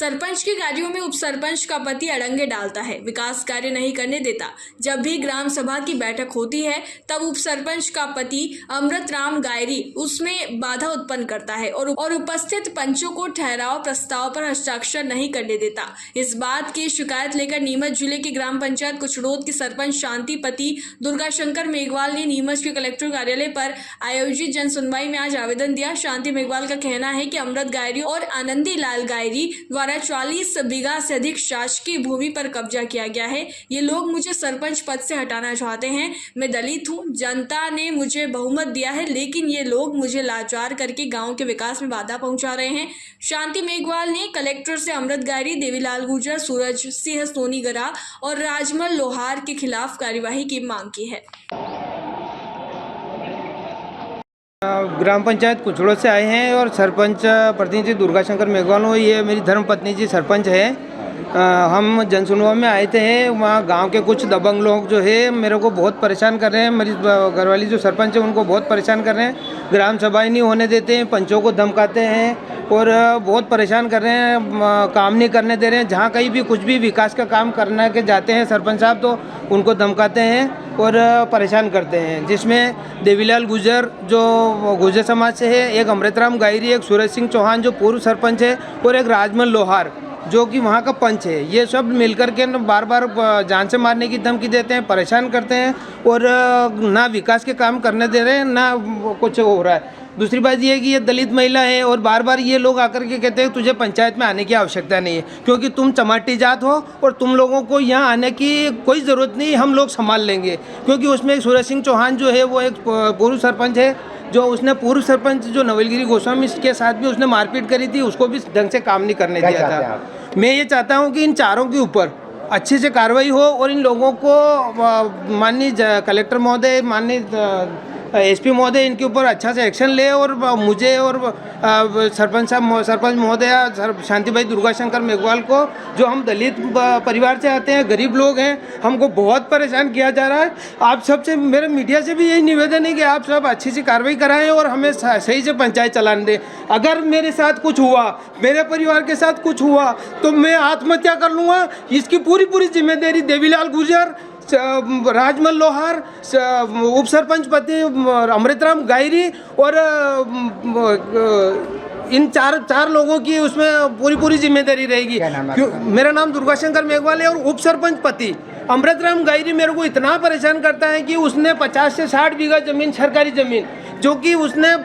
सरपंच की गाड़ियों में उप सरपंच का पति अड़ंगे डालता है, विकास कार्य नहीं करने देता। जब भी ग्राम सभा की बैठक होती है तब उप सरपंच का पति अमृत राम गायरी उसमें बाधा उत्पन्न करता है और उपस्थित पंचों को ठहराव प्रस्ताव पर हस्ताक्षर नहीं करने देता। इस बात की शिकायत लेकर नीमच जिले की ग्राम पंचायत कुचड़ोद की सरपंच शांति पति दुर्गाशंकर मेघवाल ने नीमच के कलेक्टर कार्यालय पर आयोजित जन सुनवाई में आज आवेदन दिया। शांति मेघवाल का कहना है कि अमृत गायरी और आनंदी लाल गायरी द्वारा 40 बीघा से अधिक शासकीय भूमि पर कब्जा किया गया है। ये लोग मुझे सरपंच पद से हटाना चाहते हैं। मैं दलित हूँ, जनता ने मुझे बहुमत दिया है, लेकिन ये लोग मुझे लाचार करके गांव के विकास में बाधा पहुंचा रहे हैं। शांति मेघवाल ने कलेक्टर से अमृत गायरी, देवीलाल गुर्जर, सूरज सिंह सोनीगरा और राजमल लोहार के खिलाफ कार्यवाही की मांग की है। ग्राम पंचायत कुचड़ोद से आए हैं और सरपंच प्रतिनिधि दुर्गाशंकर मेघवाल हो, ये मेरी धर्मपत्नी जी सरपंच है। हम जनसुनवा में आए थे। वहाँ गांव के कुछ दबंग लोग जो है मेरे को बहुत परेशान कर रहे हैं। मेरी घरवाली जो सरपंच है उनको बहुत परेशान कर रहे हैं। ग्राम सभाएं नहीं होने देते हैं, पंचों को धमकाते हैं और बहुत परेशान कर रहे हैं, काम नहीं करने दे रहे हैं। जहाँ कहीं भी कुछ भी विकास का काम करने के जाते हैं सरपंच साहब तो उनको धमकाते हैं और परेशान करते हैं। जिसमें देवीलाल गुर्जर जो गुर्जर समाज से है, एक अमृतराम गायरी, एक सूरज सिंह चौहान जो पूर्व सरपंच है और एक राजमल लोहार जो कि वहाँ का पंच है। ये सब मिलकर के बार बार जान से मारने की धमकी देते हैं, परेशान करते हैं और ना विकास के काम करने दे रहे हैं ना कुछ हो रहा है। दूसरी बात ये है कि ये दलित महिला है और बार बार ये लोग आकर के कहते हैं तुझे पंचायत में आने की आवश्यकता नहीं है क्योंकि तुम चमाटी जात हो और तुम लोगों को यहाँ आने की कोई ज़रूरत नहीं, हम लोग संभाल लेंगे। क्योंकि उसमें एक सूरज सिंह चौहान जो है वो एक पूर्व सरपंच है, जो उसने पूर्व सरपंच जो नवलगिरी गोस्वामी के साथ भी उसने मारपीट करी थी, उसको भी ढंग से काम नहीं करने दिया था। मैं ये चाहता हूँ कि इन चारों के ऊपर अच्छे से कार्रवाई हो और इन लोगों को माननीय कलेक्टर महोदय, माननीय एसपी महोदय इनके ऊपर अच्छा से एक्शन ले और मुझे और सरपंच महोदया शांतिभाई दुर्गाशंकर मेघवाल को, जो हम दलित परिवार से आते हैं, गरीब लोग हैं, हमको बहुत परेशान किया जा रहा है। आप सबसे, मेरे मीडिया से भी यही निवेदन है कि आप सब अच्छी सी कार्रवाई कराएं और हमें सही से पंचायत चलाने दें। अगर मेरे साथ कुछ हुआ, मेरे परिवार के साथ कुछ हुआ तो मैं आत्महत्या कर लूँगा। इसकी पूरी जिम्मेदारी देवीलाल गुर्जर, राजमल लोहार, उप सरपंच पति अमृतराम गायरी और इन चार लोगों की उसमें पूरी जिम्मेदारी रहेगी। मेरा नाम दुर्गाशंकर मेघवाल है और उप सरपंच पति अमृतराम गायरी मेरे को इतना परेशान करता है कि उसने 50 से 60 बीघा ज़मीन, सरकारी ज़मीन, जो कि उसने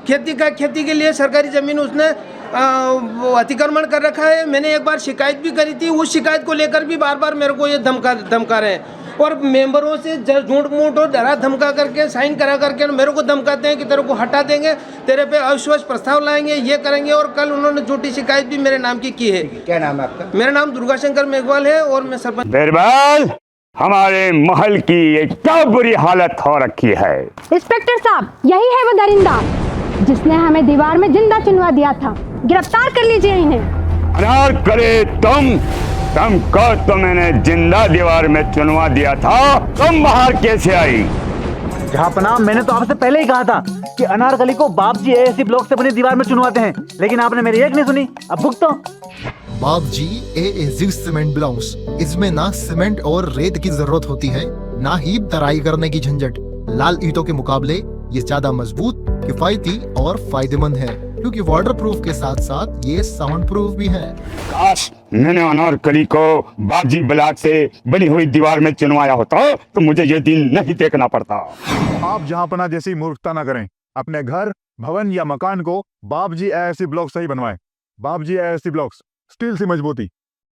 खेती के लिए सरकारी ज़मीन उसने अतिक्रमण कर रखा है। मैंने एक बार शिकायत भी करी थी, उस शिकायत को लेकर भी बार बार मेरे को ये धमका रहे हैं और मेंबरों से झूठ मूठ और डरा धमका करके साइन करा करके मेरे को धमकाते हैं कि तेरे को हटा देंगे, तेरे पे अविश्वास प्रस्ताव लाएंगे, ये करेंगे। और कल उन्होंने झूठी शिकायत भी मेरे नाम की है। क्या नाम है आपका? मेरा नाम दुर्गाशंकर मेघवाल है और मैं सरपंच। बिरबल, हमारे महल की ये क्या बुरी हालत हो रखी है। इंस्पेक्टर साहब, यही है वो दरिंदा जिसने हमें दीवार में जिंदा चुनवा दिया था। गिरफ्तार कर लीजिए इन्हें। अनार करे तुमको तो मैंने जिंदा दीवार में चुनवा दिया था, तुम बाहर कैसे आई? जहांपनाह, मैंने तो आपसे पहले ही कहा था कि अनारकली को बाप जी एएससी ब्लॉक से बनी दीवार में चुनवाते हैं, लेकिन आपने मेरी एक नहीं सुनी। अब भुगतो। बाप जी एएससी सीमेंट ब्लॉक्स, इसमें ना सीमेंट और रेत की जरूरत होती है, ना ही तराई करने की झंझट। लाल ईंटों के मुकाबले ये ज्यादा मजबूत, किफायती और फायदेमंद है क्योंकि वाटरप्रूफ के साथ साथ ये साउंड प्रूफ भी है। काश मैंने अनारकली को बाजी ब्लॉक से बनी हुई दीवार में चुनवाया होता तो मुझे ये दिन नहीं देखना पड़ता। आप जहांपना जैसी मूर्खता न करें। अपने घर, भवन या मकान को बाप जी एएससी ब्लॉक से ही बनवाएं। बाप जी एएससी ब्लॉक्स, स्टील से मजबूती।